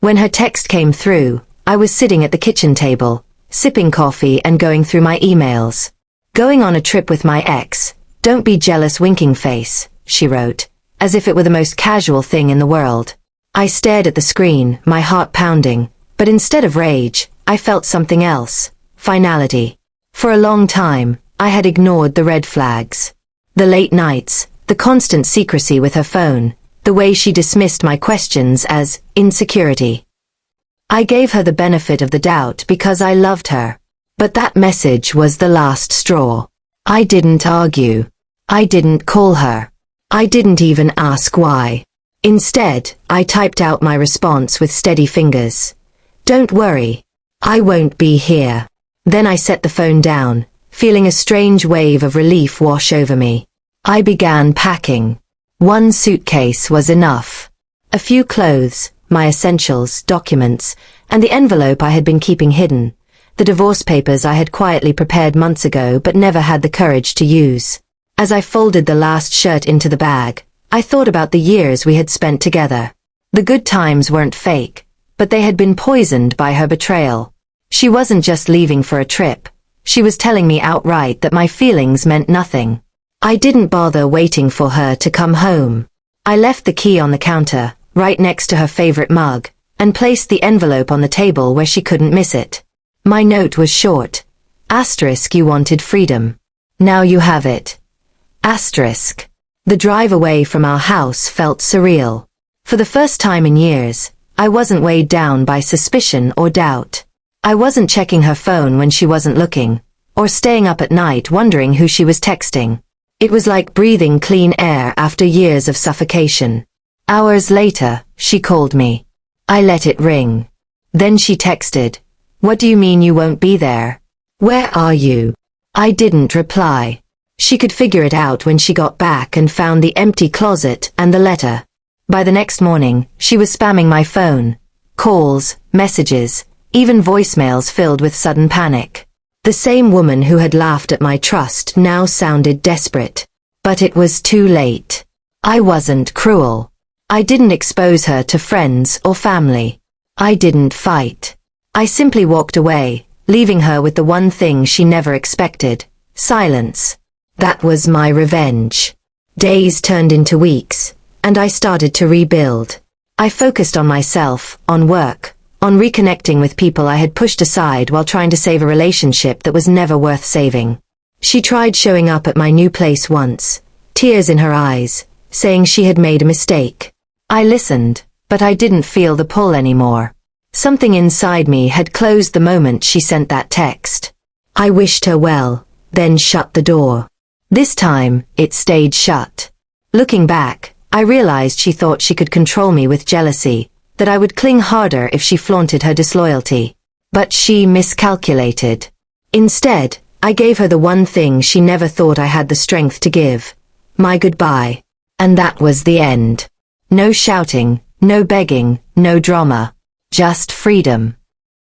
When her text came through, I was sitting at the kitchen table, sipping coffee and going through my emails. "Going on a trip with my ex. Don't be jealous, winking face," she wrote, as if it were the most casual thing in the world. I stared at the screen, my heart pounding, but instead of rage, I felt something else: finality. For a long time, I had ignored the red flags. The late nights, the constant secrecy with her phone, the way she dismissed my questions as insecurity. I gave her the benefit of the doubt because I loved her. But that message was the last straw. I didn't argue. I didn't call her. I didn't even ask why. Instead, I typed out my response with steady fingers. "Don't worry. I won't be here." Then I set the phone down, feeling a strange wave of relief wash over me. I began packing. One suitcase was enough. A few clothes, my essentials, documents, and the envelope I had been keeping hidden, the divorce papers I had quietly prepared months ago but never had the courage to use. As I folded the last shirt into the bag, I thought about the years we had spent together. The good times weren't fake, but they had been poisoned by her betrayal. She wasn't just leaving for a trip. She was telling me outright that my feelings meant nothing. I didn't bother waiting for her to come home. I left the key on the counter, right next to her favorite mug, and placed the envelope on the table where she couldn't miss it. My note was short. Asterisk, you wanted freedom. Now you have it. Asterisk. The drive away from our house felt surreal. For the first time in years, I wasn't weighed down by suspicion or doubt. I wasn't checking her phone when she wasn't looking, or staying up at night wondering who she was texting. It was like breathing clean air after years of suffocation. Hours later, she called me. I let it ring. Then she texted, "What do you mean you won't be there? Where are you?" I didn't reply. She could figure it out when she got back and found the empty closet and the letter. By the next morning, she was spamming my phone. Calls, messages, even voicemails filled with sudden panic. The same woman who had laughed at my trust now sounded desperate. But it was too late. I wasn't cruel. I didn't expose her to friends or family. I didn't fight. I simply walked away, leaving her with the one thing she never expected: silence. That was my revenge. Days turned into weeks, and I started to rebuild. I focused on myself, on work, on reconnecting with people I had pushed aside while trying to save a relationship that was never worth saving. She tried showing up at my new place once, tears in her eyes, saying she had made a mistake. I listened, but I didn't feel the pull anymore. Something inside me had closed the moment she sent that text. I wished her well, then shut the door. This time, it stayed shut. Looking back, I realized she thought she could control me with jealousy, that I would cling harder if she flaunted her disloyalty. But she miscalculated. Instead, I gave her the one thing she never thought I had the strength to give: my goodbye. And that was the end. No shouting, no begging, no drama. Just freedom.